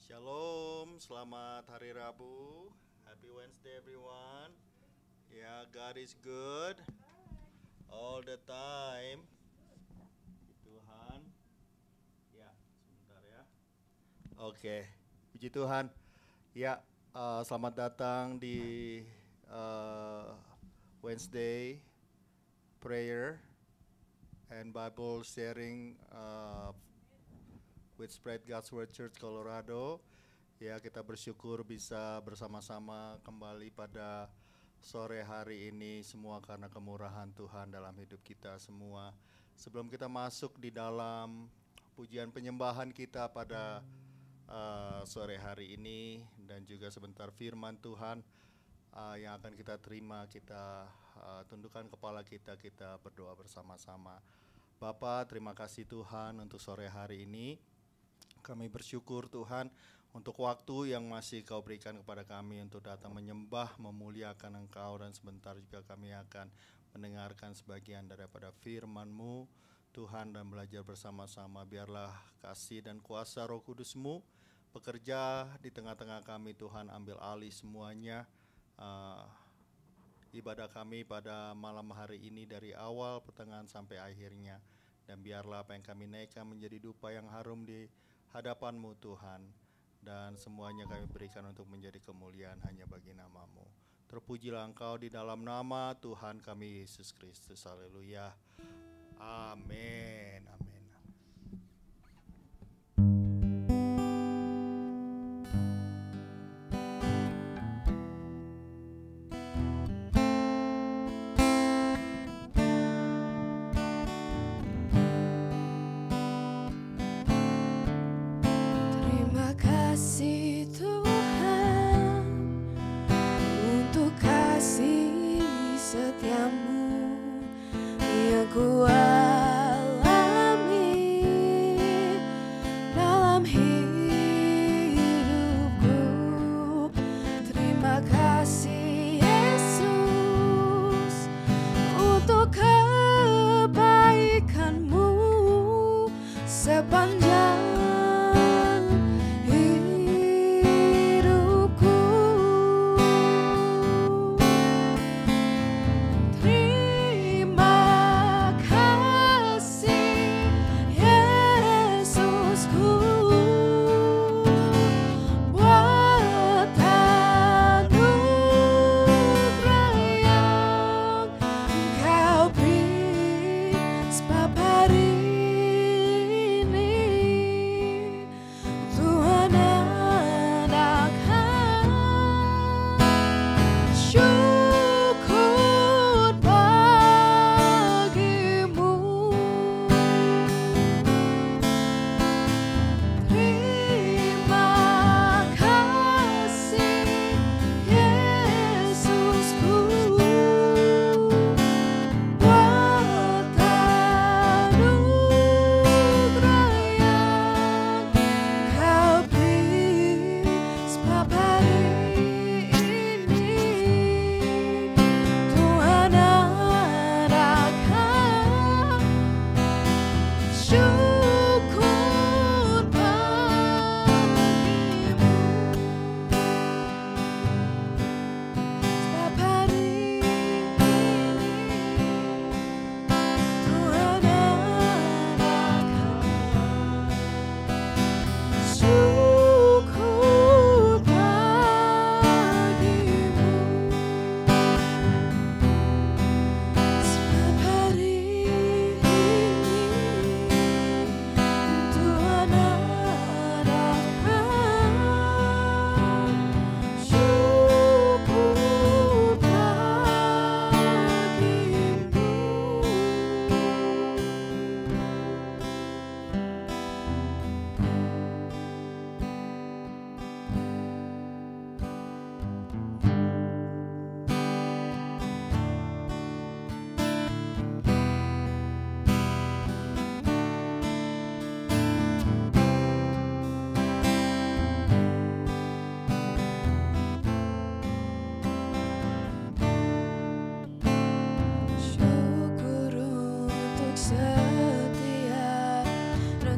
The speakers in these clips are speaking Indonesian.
Shalom, selamat hari Rabu. Happy Wednesday everyone. Ya, God is good all the time. Tuhan. Ya, sebentar ya. Oke, puji Tuhan. Ya, selamat datang di Wednesday prayer and Bible sharing with Spread God's Word Church Colorado. Ya, kita bersyukur bisa bersama-sama kembali pada sore hari ini, semua karena kemurahan Tuhan dalam hidup kita semua. Sebelum kita masuk di dalam pujian penyembahan kita pada sore hari ini dan juga sebentar firman Tuhan yang akan kita terima, kita tundukkan kepala kita berdoa bersama-sama. Bapa, terima kasih Tuhan untuk sore hari ini. Kami bersyukur Tuhan untuk waktu yang masih Kau berikan kepada kami untuk datang menyembah, memuliakan Engkau, dan sebentar juga kami akan mendengarkan sebagian daripada firman-Mu Tuhan dan belajar bersama-sama. Biarlah kasih dan kuasa Roh Kudus-Mu bekerja di tengah-tengah kami Tuhan, ambil alih semuanya ibadah kami pada malam hari ini dari awal, pertengahan sampai akhirnya. Dan biarlah apa yang kami naikkan menjadi dupa yang harum di hadapan-Mu Tuhan, dan semuanya kami berikan untuk menjadi kemuliaan hanya bagi nama-Mu. Terpujilah Engkau di dalam nama Tuhan kami Yesus Kristus. Haleluya. Amin. Amin.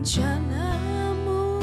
rencanamu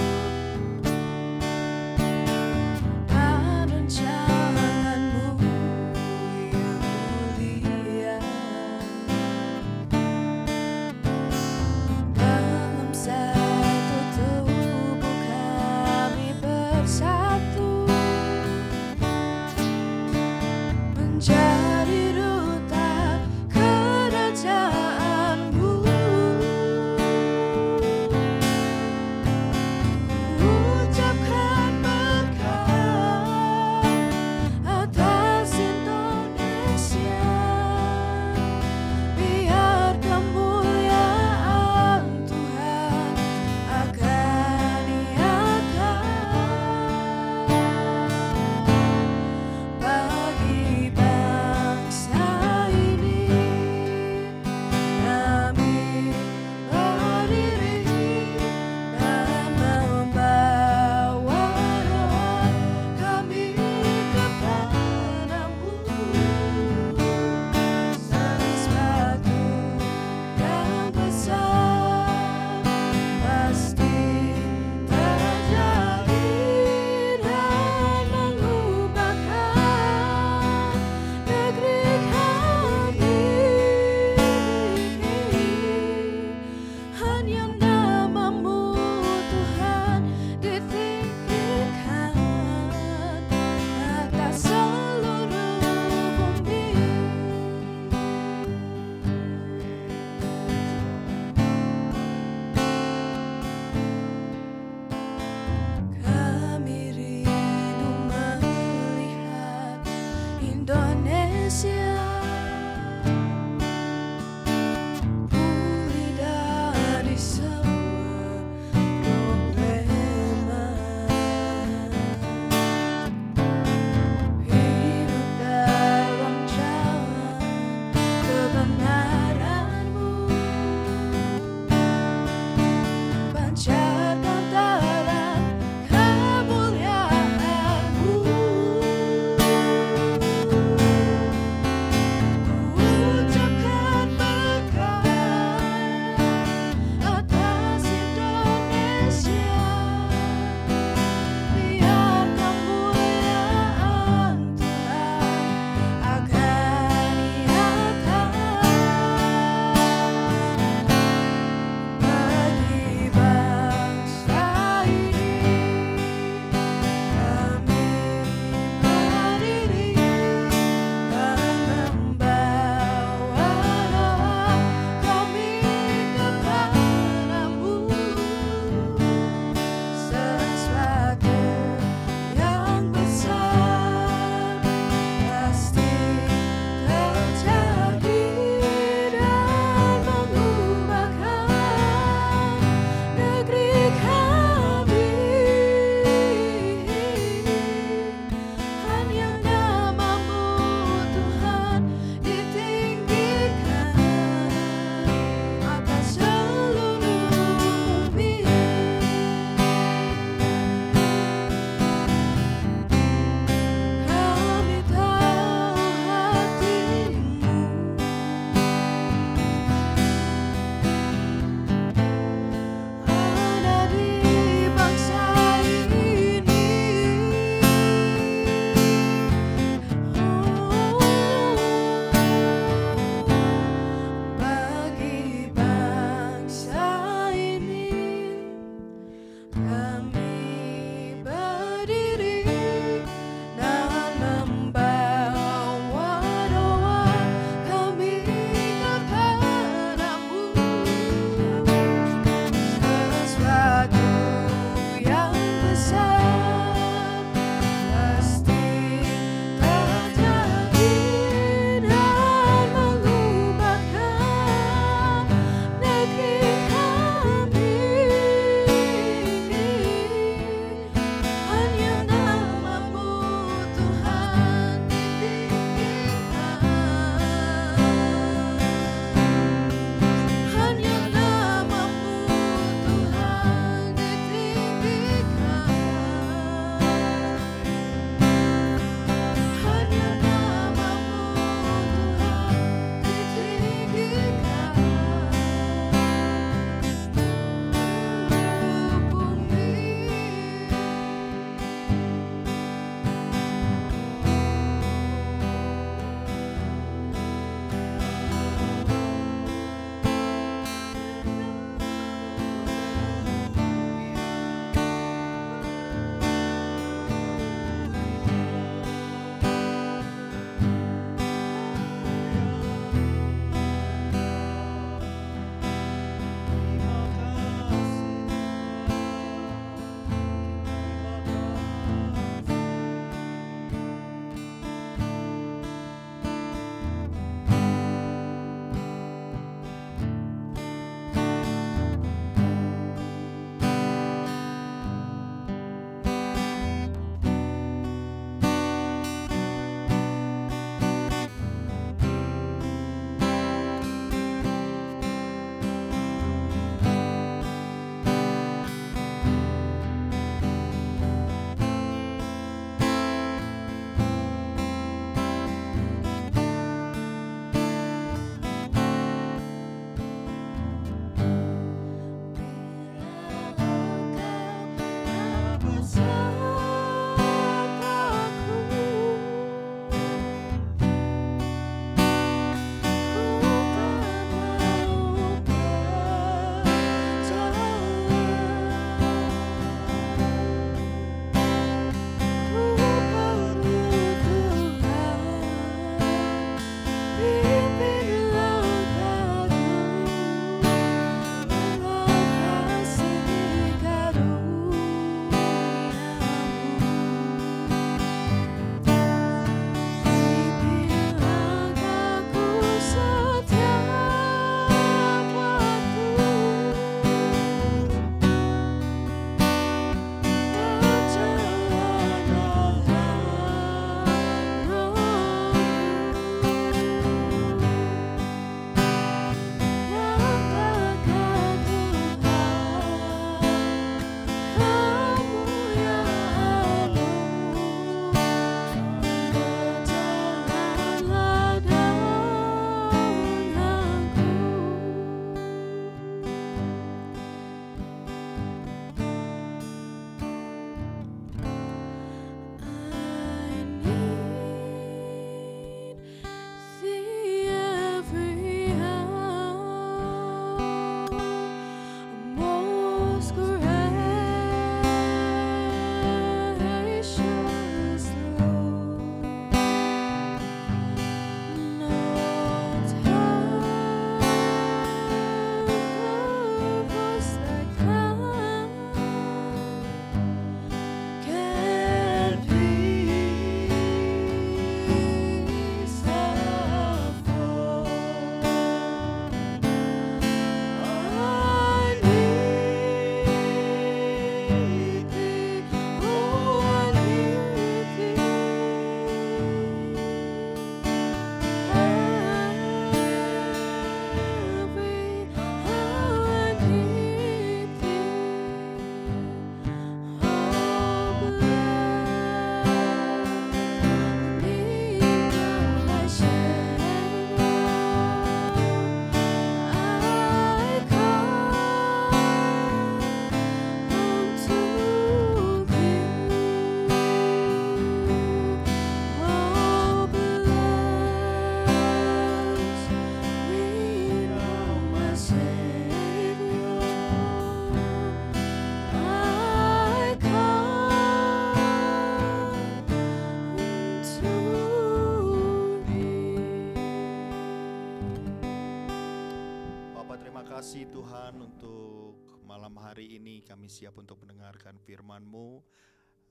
kasih Tuhan untuk malam hari ini. Kami siap untuk mendengarkan firman-Mu,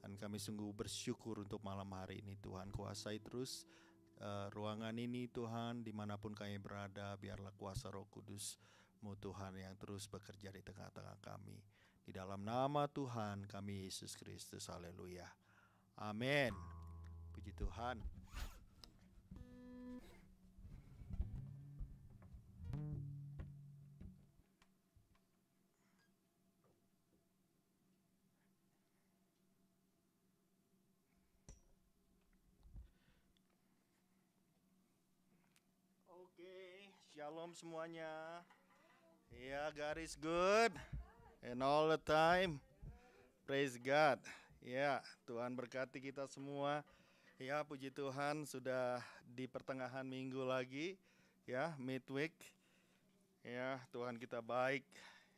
dan kami sungguh bersyukur untuk malam hari ini. Tuhan, kuasai terus ruangan ini Tuhan, dimanapun kami berada. Biarlah kuasa Roh Kudus-Mu Tuhan yang terus bekerja di tengah-tengah kami. Di dalam nama Tuhan kami Yesus Kristus, haleluya, amin. Puji Tuhan. Oke, shalom semuanya. Ya, God is good and all the time. Praise God. Ya, Tuhan berkati kita semua. Ya, puji Tuhan, sudah di pertengahan minggu lagi. Ya, midweek. Ya, Tuhan kita baik.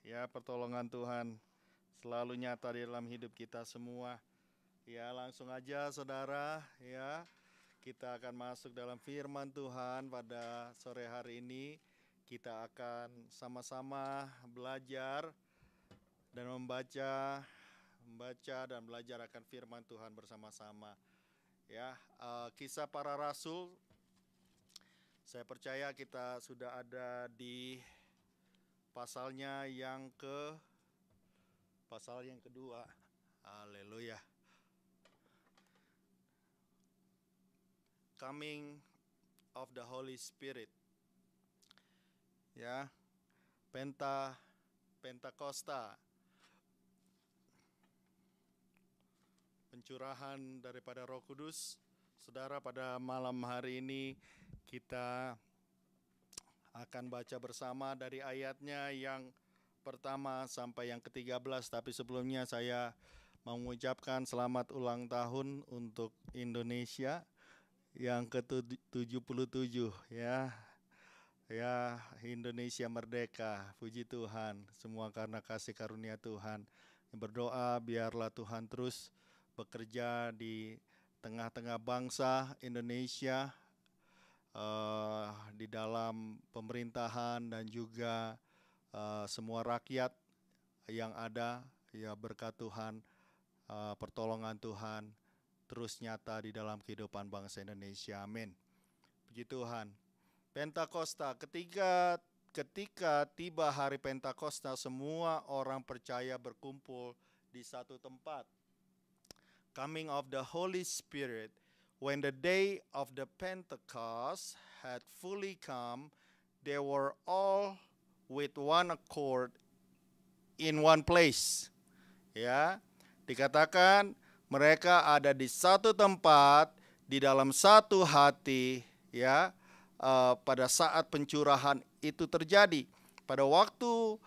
Ya, pertolongan Tuhan selalu nyata di dalam hidup kita semua. Ya, langsung aja saudara, ya. Kita akan masuk dalam firman Tuhan pada sore hari ini. Kita akan sama-sama belajar dan membaca dan belajar akan firman Tuhan bersama-sama. Ya, Kisah Para Rasul. Saya percaya kita sudah ada di pasal yang kedua. Haleluya. Coming of the Holy Spirit. Ya, Pentakosta, pencurahan daripada Roh Kudus. Saudara, pada malam hari ini kita akan baca bersama dari ayatnya yang pertama sampai yang ke-13. Tapi sebelumnya saya mengucapkan selamat ulang tahun untuk Indonesia yang ke-77 ya. Ya, Indonesia merdeka, puji Tuhan, semua karena kasih karunia Tuhan. Berdoa biarlah Tuhan terus bekerja di tengah-tengah bangsa Indonesia, di dalam pemerintahan dan juga semua rakyat yang ada. Ya, berkat Tuhan, pertolongan Tuhan terus nyata di dalam kehidupan bangsa Indonesia, amin. Puji Tuhan. Pentakosta, ketika tiba hari Pentakosta, semua orang percaya berkumpul di satu tempat. Coming of the Holy Spirit, when the day of the Pentecost had fully come, they were all with one accord in one place. Ya, dikatakan mereka ada di satu tempat, di dalam satu hati, ya. Pada saat pencurahan itu terjadi, pada waktu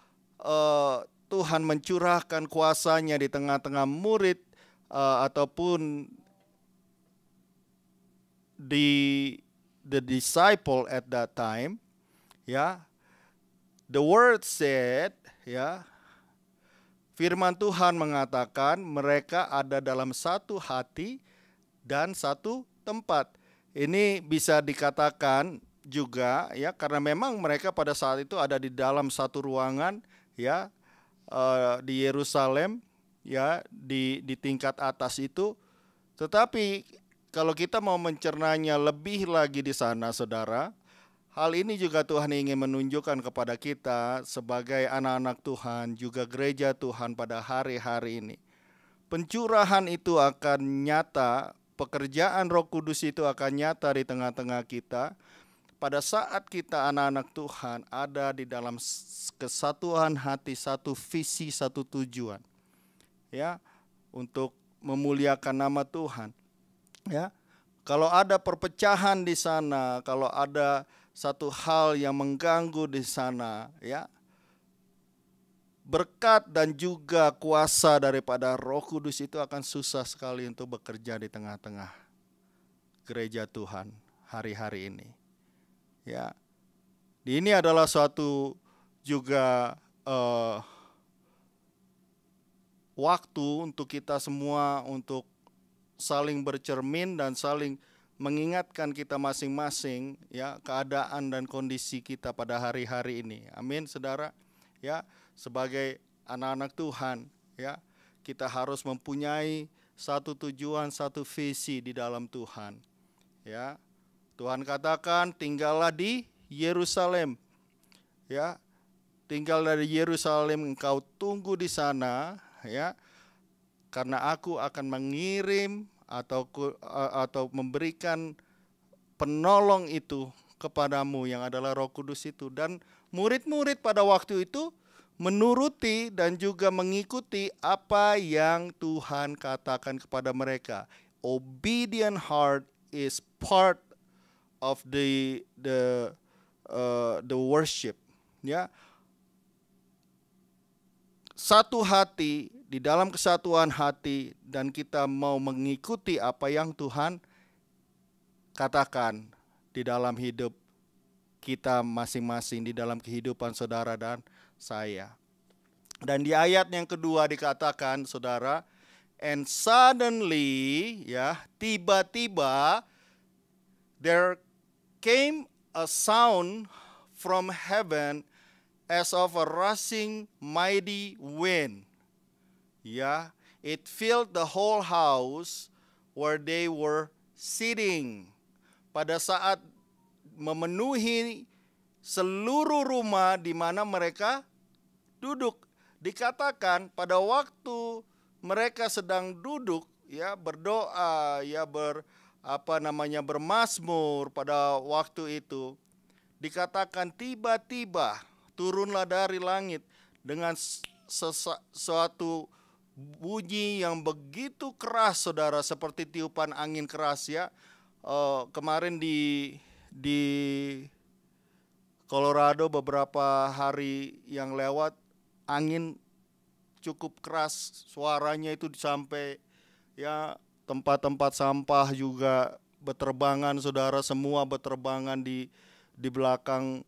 Tuhan mencurahkan kuasanya di tengah-tengah murid ataupun the disciple at that time, ya, the word said, ya, firman Tuhan mengatakan mereka ada dalam satu hati dan satu tempat. Ini bisa dikatakan juga, ya, karena memang mereka pada saat itu ada di dalam satu ruangan, ya, di Yerusalem, ya, di tingkat atas itu. Tetapi kalau kita mau mencernanya lebih lagi di sana, saudara, hal ini juga Tuhan ingin menunjukkan kepada kita sebagai anak-anak Tuhan, juga gereja Tuhan pada hari-hari ini. Pencurahan itu akan nyata. Pekerjaan Roh Kudus itu akan nyata di tengah-tengah kita pada saat kita anak-anak Tuhan ada di dalam kesatuan hati, satu visi, satu tujuan, ya, untuk memuliakan nama Tuhan. Ya, kalau ada perpecahan di sana, kalau ada satu hal yang mengganggu di sana, ya, berkat dan juga kuasa daripada Roh Kudus itu akan susah sekali untuk bekerja di tengah-tengah gereja Tuhan hari-hari ini. Ya, ini adalah suatu juga waktu untuk kita semua untuk saling bercermin dan saling mengingatkan kita masing-masing, ya, keadaan dan kondisi kita pada hari-hari ini. Amin, saudara. ya, sebagai anak-anak Tuhan, ya, kita harus mempunyai satu tujuan, satu visi di dalam Tuhan. Ya, Tuhan katakan tinggallah di Yerusalem. Ya, tinggal dari Yerusalem, engkau tunggu di sana, ya, karena aku akan mengirim atau memberikan penolong itu kepadamu yang adalah Roh Kudus itu. Dan murid-murid pada waktu itu menuruti dan juga mengikuti apa yang Tuhan katakan kepada mereka. Obedient heart is part of the worship. Ya, satu hati di dalam kesatuan hati, dan kita mau mengikuti apa yang Tuhan katakan di dalam hidup kita masing-masing, di dalam kehidupan saudara dan saya. Dan di ayat yang kedua dikatakan, saudara, and suddenly, ya, tiba-tiba there came a sound from heaven as of a rushing mighty wind. Ya, it filled the whole house where they were sitting. Pada saat memenuhi seluruh rumah di mana mereka duduk. Dikatakan pada waktu mereka sedang duduk, ya, berdoa, ya, bermazmur pada waktu itu, dikatakan tiba-tiba turunlah dari langit dengan suatu bunyi yang begitu keras, saudara, seperti tiupan angin keras, ya. Kemarin di Colorado beberapa hari yang lewat, angin cukup keras, suaranya itu sampai, ya, tempat-tempat sampah juga berterbangan, saudara, semua berterbangan di belakang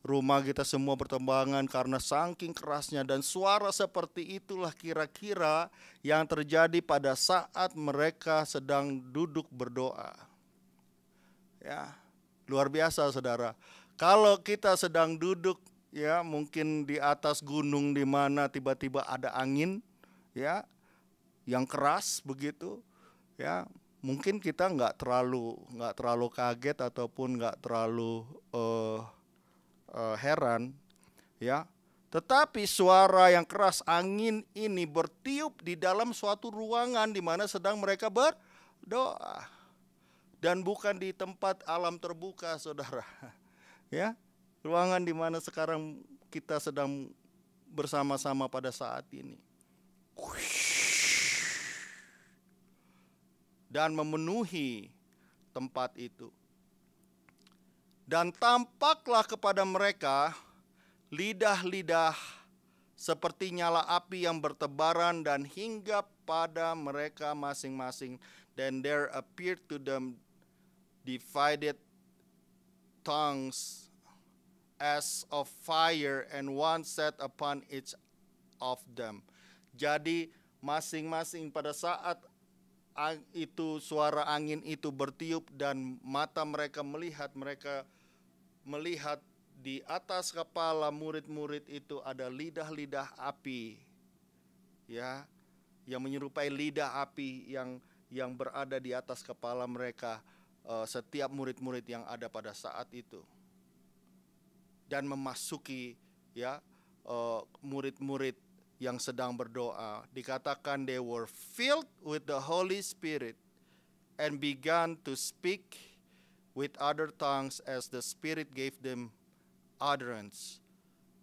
rumah kita, semua berterbangan karena saking kerasnya. Dan suara seperti itulah kira-kira yang terjadi pada saat mereka sedang duduk berdoa. Ya, luar biasa, saudara. Kalau kita sedang duduk, ya, mungkin di atas gunung di mana tiba-tiba ada angin, ya, yang keras begitu, ya, mungkin kita nggak terlalu kaget ataupun nggak terlalu heran, ya. Tetapi suara yang keras angin ini bertiup di dalam suatu ruangan di mana sedang mereka berdoa. Dan bukan di tempat alam terbuka, saudara. Ya, ruangan di mana sekarang kita sedang bersama-sama pada saat ini. Dan memenuhi tempat itu. Dan tampaklah kepada mereka lidah-lidah seperti nyala api yang bertebaran dan hinggap pada mereka masing-masing. Then there appeared to them divided tongues as of fire, and one sat upon each of them. Jadi masing-masing pada saat itu suara angin itu bertiup dan mata mereka melihat di atas kepala murid-murid itu ada lidah-lidah api, ya, yang menyerupai lidah api yang berada di atas kepala mereka, setiap murid-murid yang ada pada saat itu, dan memasuki, ya, murid-murid yang sedang berdoa. Dikatakan they were filled with the Holy Spirit and began to speak with other tongues as the Spirit gave them utterance.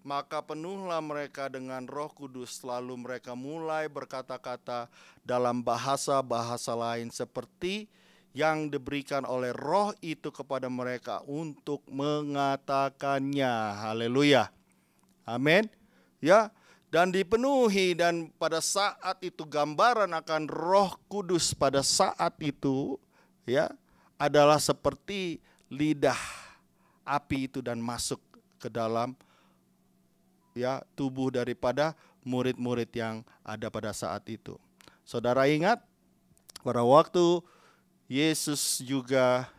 Maka penuhlah mereka dengan Roh Kudus, lalu mereka mulai berkata-kata dalam bahasa-bahasa lain seperti yang diberikan oleh Roh itu kepada mereka untuk mengatakannya. Haleluya. Amin. Ya, dan dipenuhi, dan pada saat itu gambaran akan Roh Kudus pada saat itu, ya, adalah seperti lidah api itu dan masuk ke dalam, ya, tubuh daripada murid-murid yang ada pada saat itu. Saudara ingat pada waktu Yesus juga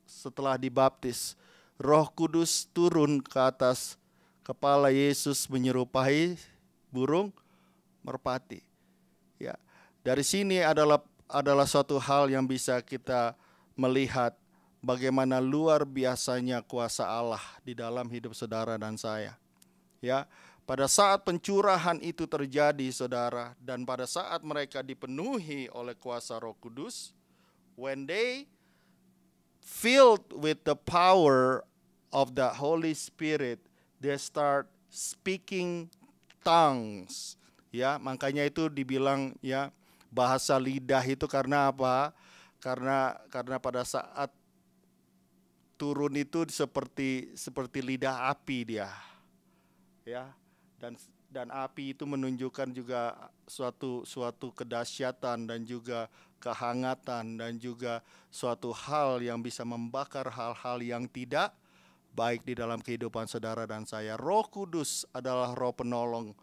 setelah dibaptis, Roh Kudus turun ke atas kepala Yesus menyerupai burung merpati. Ya, dari sini adalah suatu hal yang bisa kita melihat bagaimana luar biasanya kuasa Allah di dalam hidup saudara dan saya. Ya, pada saat pencurahan itu terjadi, saudara, dan pada saat mereka dipenuhi oleh kuasa Roh Kudus, when they filled with the power of the Holy Spirit, they start speaking tongues. Ya, makanya itu dibilang ya bahasa lidah itu karena apa? Karena pada saat turun itu seperti lidah api dia. Ya. Dan api itu menunjukkan juga suatu kedahsyatan dan juga kehangatan dan juga suatu hal yang bisa membakar hal-hal yang tidak baik di dalam kehidupan saudara dan saya. Roh Kudus adalah roh penolong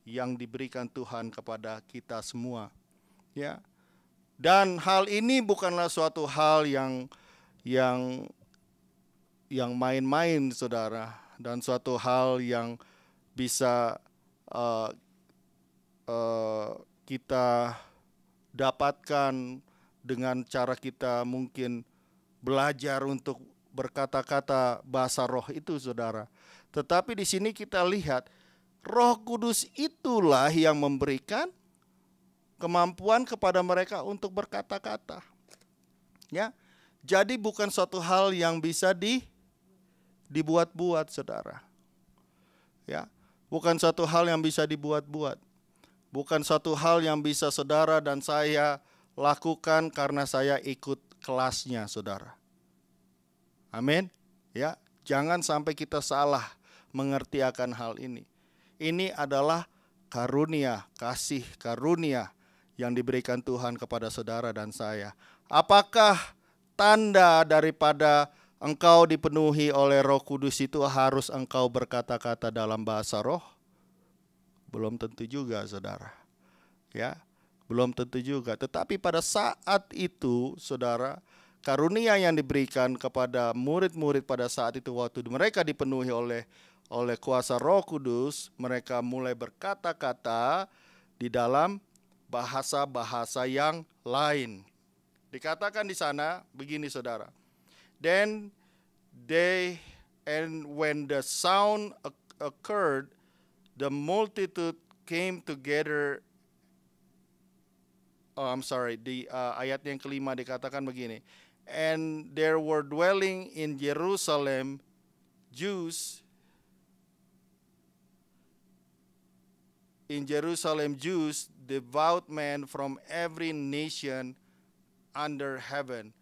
yang diberikan Tuhan kepada kita semua. Ya. Dan hal ini bukanlah suatu hal yang main-main, saudara, dan suatu hal yang bisa kita dapatkan dengan cara kita mungkin belajar untuk berkata-kata bahasa roh itu, saudara. Tetapi di sini kita lihat Roh Kudus itulah yang memberikan kemampuan kepada mereka untuk berkata-kata. Ya. Jadi bukan suatu hal yang bisa dibuat-buat, saudara. Ya. Bukan satu hal yang bisa dibuat-buat. Bukan satu hal yang bisa saudara dan saya lakukan karena saya ikut kelasnya, saudara. Amin. Ya, jangan sampai kita salah mengerti akan hal ini. Ini adalah karunia, kasih karunia yang diberikan Tuhan kepada saudara dan saya. Apakah tanda daripada engkau dipenuhi oleh Roh Kudus itu harus engkau berkata-kata dalam bahasa roh? Belum tentu juga, saudara. Ya, belum tentu juga. Tetapi pada saat itu, saudara, karunia yang diberikan kepada murid-murid pada saat itu waktu mereka dipenuhi oleh kuasa Roh Kudus, mereka mulai berkata-kata di dalam bahasa-bahasa yang lain. Dikatakan di sana begini, saudara. Then when the sound occurred, the multitude came together. Ayat yang kelima dikatakan begini. And there were dwelling in Jerusalem Jews, devout men from every nation under heaven.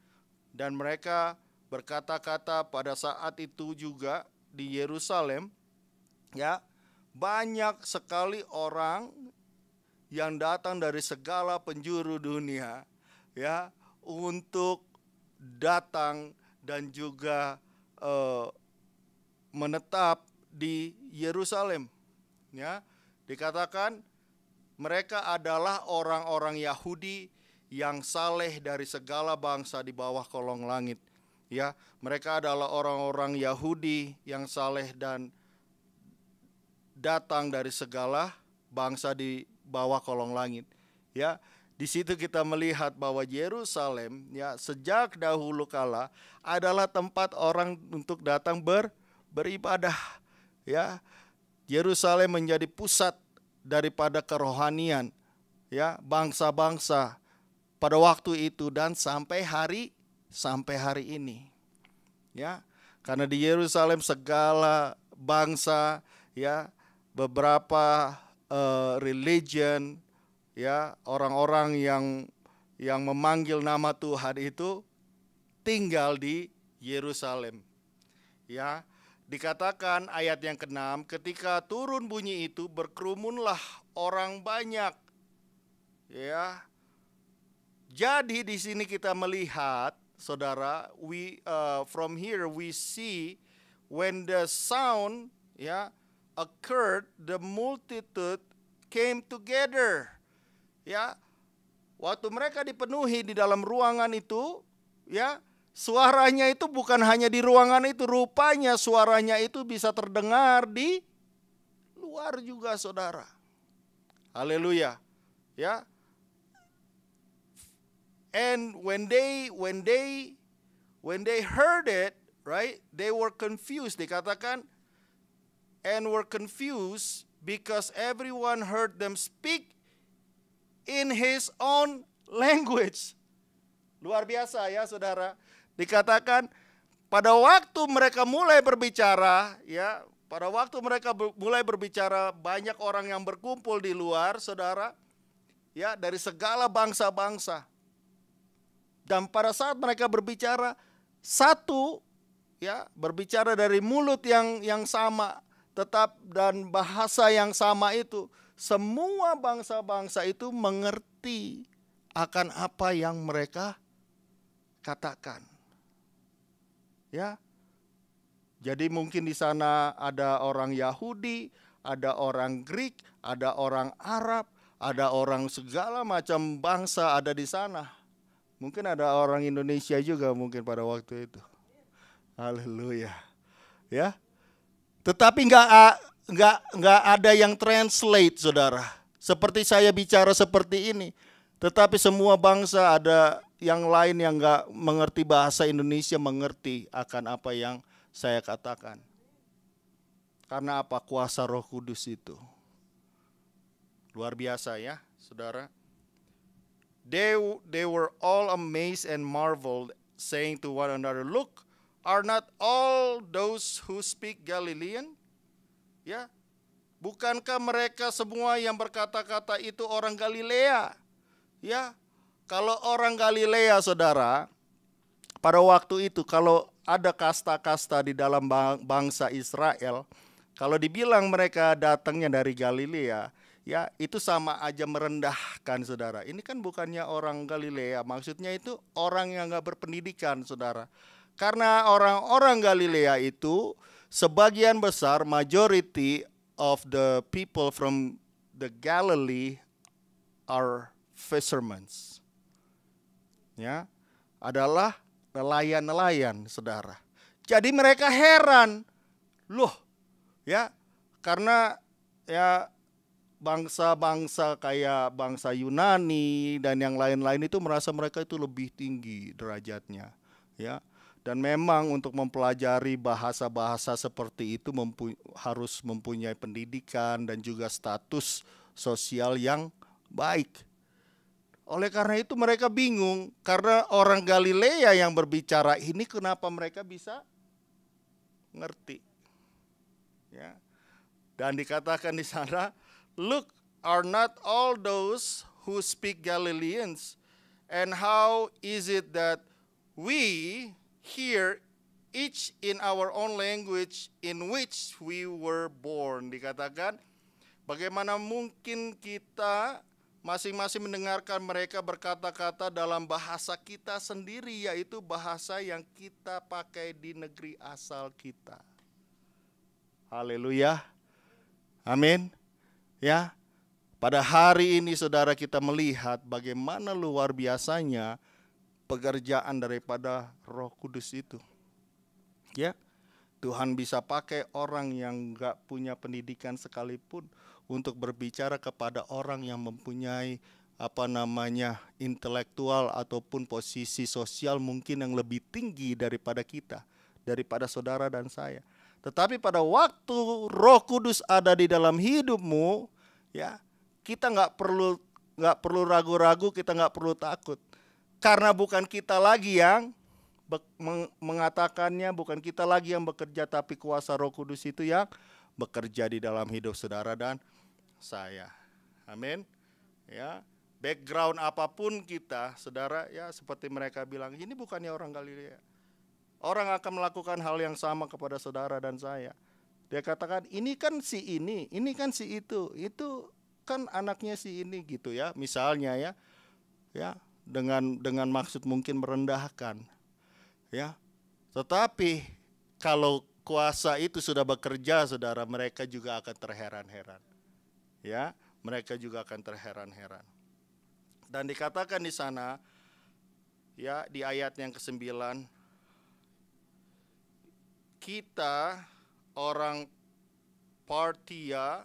Dan mereka berkata-kata pada saat itu juga di Yerusalem, ya, banyak sekali orang yang datang dari segala penjuru dunia, ya, untuk datang dan juga menetap di Yerusalem. Ya, dikatakan mereka adalah orang-orang Yahudi yang saleh dari segala bangsa di bawah kolong langit. Ya, mereka adalah orang-orang Yahudi yang saleh dan datang dari segala bangsa di bawah kolong langit. Ya, di situ kita melihat bahwa Yerusalem, ya, sejak dahulu kala adalah tempat orang untuk datang beribadah. Ya, Yerusalem menjadi pusat daripada kerohanian, ya, bangsa-bangsa pada waktu itu dan sampai hari ini. Ya, karena di Yerusalem segala bangsa, ya, beberapa religion, ya, orang-orang yang memanggil nama Tuhan itu tinggal di Yerusalem. Ya, dikatakan ayat yang ke-6, ketika turun bunyi itu berkerumunlah orang banyak. Ya. Jadi di sini kita melihat, saudara, from here we see when the sound, ya, occurred, the multitude came together. Ya, waktu mereka dipenuhi di dalam ruangan itu, ya, suaranya itu bukan hanya di ruangan itu, rupanya suaranya itu bisa terdengar di luar juga, saudara. Haleluya. Ya. And when they heard it, right? They were confused. Dikatakan, and were confused because everyone heard them speak in his own language. Luar biasa ya, saudara. Dikatakan pada waktu mereka mulai berbicara, ya, pada waktu mereka mulai berbicara, banyak orang yang berkumpul di luar, saudara, ya, dari segala bangsa-bangsa. Dan pada saat mereka berbicara satu, ya, berbicara dari mulut yang sama, tetap dan bahasa yang sama itu, semua bangsa-bangsa itu mengerti akan apa yang mereka katakan. Ya. Jadi mungkin di sana ada orang Yahudi, ada orang Greek, ada orang Arab, ada orang segala macam bangsa ada di sana. Mungkin ada orang Indonesia juga mungkin pada waktu itu. Haleluya. Ya. Tetapi enggak ada yang translate, saudara. Seperti saya bicara seperti ini. Tetapi semua bangsa ada yang lain yang enggak mengerti bahasa Indonesia mengerti akan apa yang saya katakan. Karena apa? Kuasa Roh Kudus itu. Luar biasa ya, saudara. They were all amazed and marveled, saying to one another, "Look, are not all those who speak Galilean?" Ya, bukankah mereka semua yang berkata-kata itu orang Galilea? Ya, kalau orang Galilea, saudara, pada waktu itu kalau ada kasta-kasta di dalam bangsa Israel, kalau dibilang mereka datangnya dari Galilea, ya itu sama aja merendahkan, saudara. Ini kan bukannya orang Galilea, maksudnya itu orang yang gak berpendidikan, saudara. Karena orang-orang Galilea itu sebagian besar, majority of the people from the Galilee are fishermen. Ya, adalah nelayan-nelayan, saudara. Jadi mereka heran, loh, ya, karena ya bangsa-bangsa kayak bangsa Yunani dan yang lain-lain itu merasa mereka itu lebih tinggi derajatnya, ya. Dan memang untuk mempelajari bahasa-bahasa seperti itu harus mempunyai pendidikan dan juga status sosial yang baik. Oleh karena itu mereka bingung, karena orang Galilea yang berbicara ini kenapa mereka bisa ngerti. Ya. Dan dikatakan di sana, "Look, are not all those who speak Galileans? And how is it that we hear each in our own language in which we were born?" Dikatakan, bagaimana mungkin kita masing-masing mendengarkan mereka berkata-kata dalam bahasa kita sendiri, yaitu bahasa yang kita pakai di negeri asal kita. Haleluya. Amin. Ya. Pada hari ini saudara kita melihat bagaimana luar biasanya pekerjaan daripada Roh Kudus itu. Ya. Tuhan bisa pakai orang yang gak punya pendidikan sekalipun untuk berbicara kepada orang yang mempunyai intelektual ataupun posisi sosial mungkin yang lebih tinggi daripada kita, daripada saudara dan saya. Tetapi pada waktu Roh Kudus ada di dalam hidupmu, ya, kita nggak perlu ragu-ragu, kita nggak perlu takut, karena bukan kita lagi yang mengatakannya, bukan kita lagi yang bekerja, tapi kuasa Roh Kudus itu yang bekerja di dalam hidup saudara dan saya. Amin. Ya, background apapun kita, saudara, ya seperti mereka bilang, ini bukannya orang Galilea. Orang akan melakukan hal yang sama kepada saudara dan saya. Dia katakan, ini kan si ini kan si itu kan anaknya si ini gitu ya, misalnya ya. Ya, dengan maksud mungkin merendahkan. Ya. Tetapi kalau kuasa itu sudah bekerja, saudara, mereka juga akan terheran-heran. Ya, mereka juga akan terheran-heran. Dan dikatakan di sana, ya, di ayat yang ke-9, kita orang Partia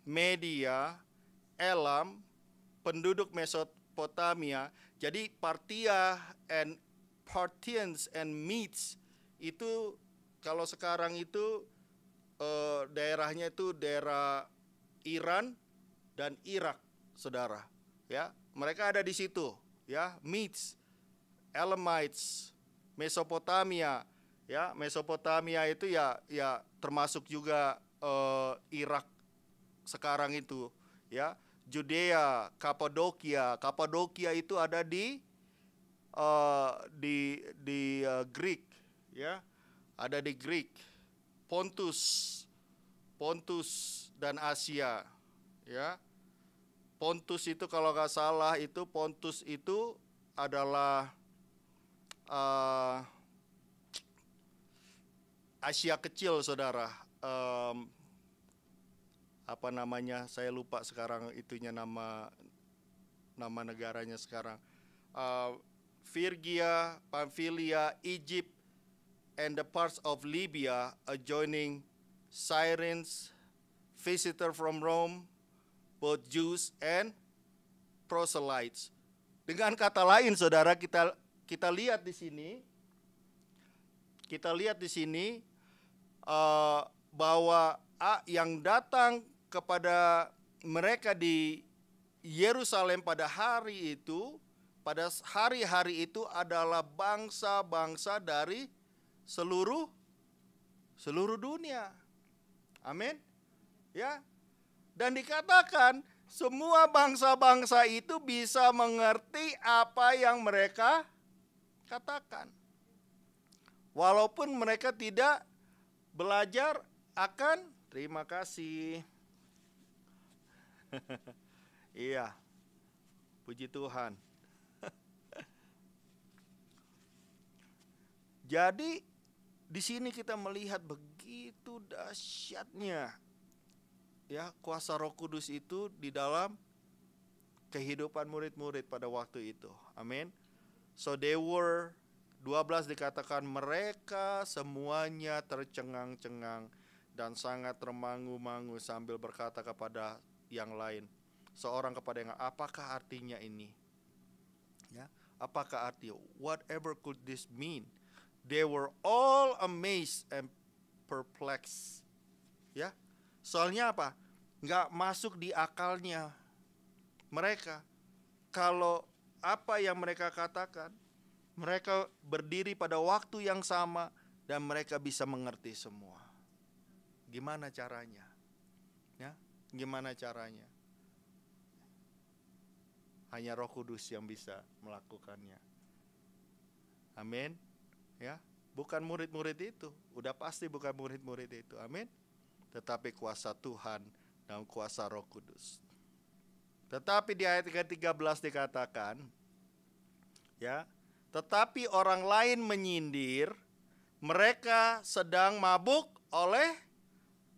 Media, Elam, penduduk Mesopotamia. Jadi Parthians and Medes itu kalau sekarang itu daerahnya itu daerah Iran dan Irak, saudara. Ya, mereka ada di situ. Ya, Medes, Elamites, Mesopotamia. Ya, Mesopotamia itu ya termasuk juga Irak sekarang itu. Ya, Judea, Kapadokia itu ada di Greek, ya, ada di Greek, Pontus dan Asia, ya. Pontus itu kalau nggak salah itu Pontus itu adalah Asia kecil, saudara. Apa namanya? Saya lupa sekarang itunya nama negaranya sekarang. Phrygia, Pamphylia, Egypt, and the parts of Libya adjoining Cyrene, visitor from Rome, both Jews and proselytes. Dengan kata lain, saudara, kita lihat di sini, bahwa yang datang kepada mereka di Yerusalem pada hari itu, pada hari-hari itu adalah bangsa-bangsa dari seluruh dunia. Amin. Ya. Dan dikatakan semua bangsa-bangsa itu bisa mengerti apa yang mereka katakan. Walaupun mereka tidak belajar akan, terima kasih. Iya. Puji Tuhan. Jadi di sini kita melihat begitu dahsyatnya, ya, kuasa Roh Kudus itu di dalam kehidupan murid-murid pada waktu itu. Amin. So they were 12 dikatakan mereka semuanya tercengang-cengang dan sangat termangu-mangu sambil berkata kepada yang lain, seorang kepada yang lain, apakah artinya ini? Ya, apakah artinya? Whatever could this mean? They were all amazed and perplexed. Ya, soalnya apa? Nggak masuk di akalnya mereka. Kalau apa yang mereka katakan, mereka berdiri pada waktu yang sama dan mereka bisa mengerti semua. Gimana caranya? Ya, gimana caranya? Hanya Roh Kudus yang bisa melakukannya. Amin. Ya, bukan murid-murid itu, udah pasti bukan murid-murid itu, amin. Tetapi kuasa Tuhan dan kuasa Roh Kudus. Tetapi di ayat ke-13 dikatakan, ya, tetapi orang lain menyindir, mereka sedang mabuk oleh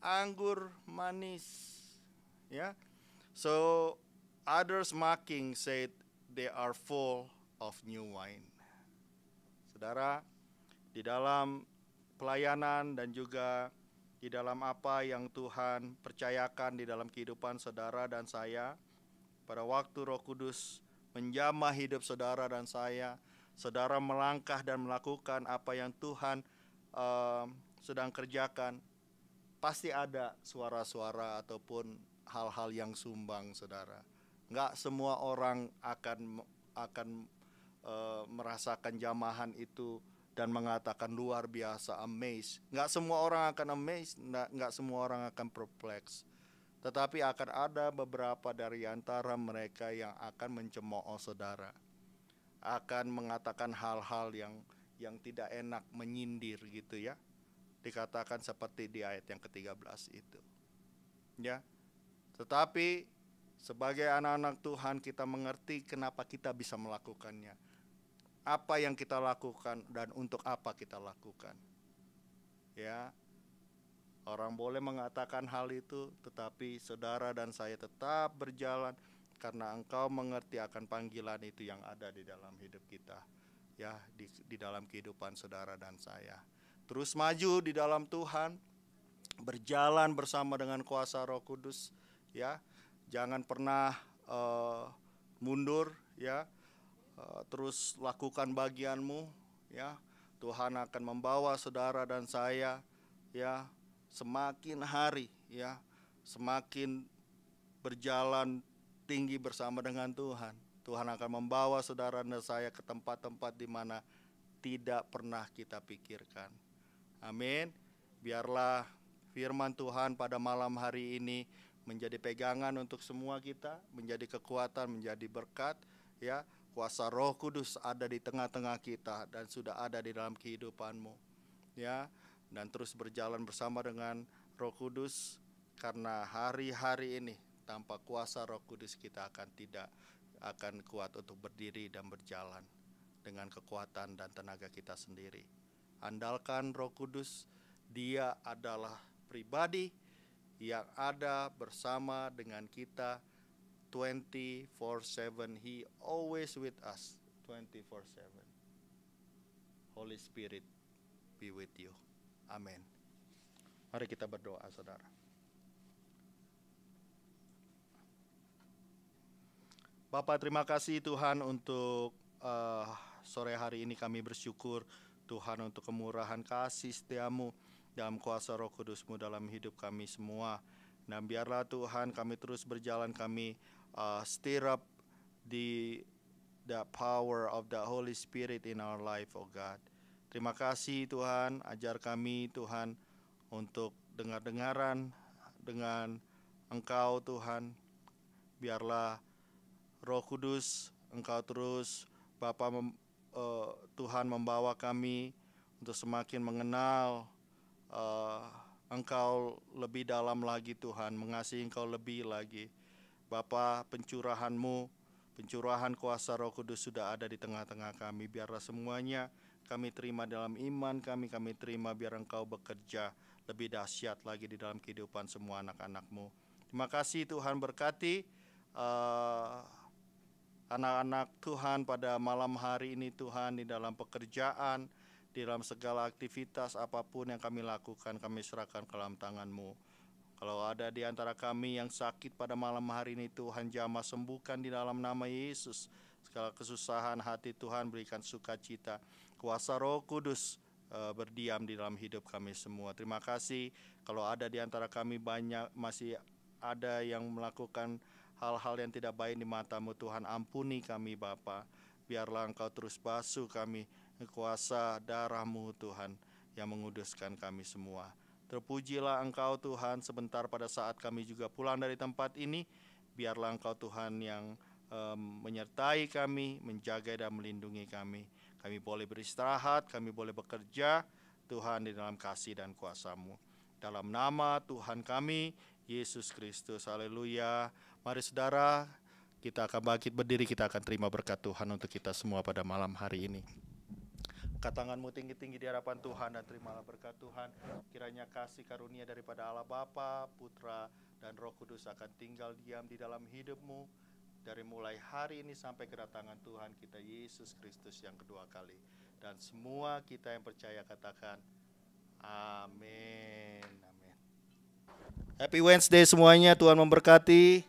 anggur manis. Ya, so others mocking said they are full of new wine. Saudara, di dalam pelayanan dan juga di dalam apa yang Tuhan percayakan di dalam kehidupan saudara dan saya, pada waktu Roh Kudus menjamah hidup saudara dan saya, saudara melangkah dan melakukan apa yang Tuhan sedang kerjakan, pasti ada suara-suara ataupun hal-hal yang sumbang, saudara. Enggak semua orang akan merasakan jamahan itu dan mengatakan luar biasa, amazed. Enggak semua orang akan amazed, enggak semua orang akan perplex. Tetapi akan ada beberapa dari antara mereka yang akan mencemooh saudara, akan mengatakan hal-hal yang tidak enak, menyindir gitu ya. Dikatakan seperti di ayat yang ke-13 itu. Ya. Tetapi sebagai anak-anak Tuhan kita mengerti kenapa kita bisa melakukannya. Apa yang kita lakukan dan untuk apa kita lakukan. Ya. Orang boleh mengatakan hal itu, tetapi saudara dan saya tetap berjalan karena engkau mengerti akan panggilan itu yang ada di dalam hidup kita. Ya, di dalam kehidupan saudara dan saya. Terus maju di dalam Tuhan, berjalan bersama dengan kuasa Roh Kudus, ya. Jangan pernah mundur, ya. Terus lakukan bagianmu, ya. Tuhan akan membawa saudara dan saya, ya, semakin hari, ya, semakin berjalan tinggi bersama dengan Tuhan. Tuhan akan membawa saudara dan saya ke tempat-tempat di mana tidak pernah kita pikirkan. Amin. Biarlah firman Tuhan pada malam hari ini menjadi pegangan untuk semua kita, menjadi kekuatan, menjadi berkat, ya. Kuasa Roh Kudus ada di tengah-tengah kita dan sudah ada di dalam kehidupanmu, ya. Dan terus berjalan bersama dengan Roh Kudus, karena hari-hari ini tanpa kuasa Roh Kudus kita tidak akan kuat untuk berdiri dan berjalan dengan kekuatan dan tenaga kita sendiri. Andalkan Roh Kudus, Dia adalah pribadi yang ada bersama dengan kita 24/7. He always with us 24/7. Holy Spirit be with you. Amin. Mari kita berdoa, saudara. Bapak, terima kasih Tuhan untuk sore hari ini. Kami bersyukur Tuhan untuk kemurahan kasih setiamu dalam kuasa Roh Kudus-Mu dalam hidup kami semua. Dan biarlah Tuhan kami terus berjalan, kami stir up the power of the Holy Spirit in our life, oh God. Terima kasih Tuhan, ajar kami Tuhan untuk dengar-dengaran dengan Engkau Tuhan. Biarlah Roh Kudus, Engkau terus Bapa Tuhan membawa kami untuk semakin mengenal Engkau lebih dalam lagi Tuhan, mengasihi Engkau lebih lagi. Bapa, pencurahan kuasa Roh Kudus sudah ada di tengah-tengah kami. Biarlah semuanya kami terima dalam iman kami terima, biar Engkau bekerja lebih dahsyat lagi di dalam kehidupan semua anak-anak-Mu. Terima kasih Tuhan, berkati anak-anak Tuhan pada malam hari ini Tuhan, di dalam pekerjaan, di dalam segala aktivitas apapun yang kami lakukan, kami serahkan ke dalam tangan-Mu. Kalau ada di antara kami yang sakit pada malam hari ini Tuhan, jamah sembuhkan di dalam nama Yesus. Segala kesusahan hati Tuhan berikan sukacita. Kuasa Roh Kudus berdiam di dalam hidup kami semua. Terima kasih. Kalau ada di antara kami masih ada yang melakukan hal-hal yang tidak baik di mata-Mu Tuhan, ampuni kami Bapa. Biarlah Engkau terus basuh kami, kuasa darah-Mu Tuhan yang menguduskan kami semua. Terpujilah Engkau Tuhan, sebentar pada saat kami juga pulang dari tempat ini, biarlah Engkau Tuhan yang menyertai kami, menjaga dan melindungi kami. Kami boleh beristirahat, kami boleh bekerja Tuhan di dalam kasih dan kuasa-Mu. Dalam nama Tuhan kami, Yesus Kristus, haleluya. Mari saudara, kita akan bangkit berdiri, kita akan terima berkat Tuhan untuk kita semua pada malam hari ini. Angkat tanganmu tinggi-tinggi di hadapan Tuhan dan terimalah berkat Tuhan. Kiranya kasih karunia daripada Allah Bapa, Putra, dan Roh Kudus akan tinggal diam di dalam hidupmu dari mulai hari ini sampai kedatangan Tuhan kita Yesus Kristus yang kedua kali. Dan semua kita yang percaya katakan amin. Amin. Happy Wednesday semuanya, Tuhan memberkati.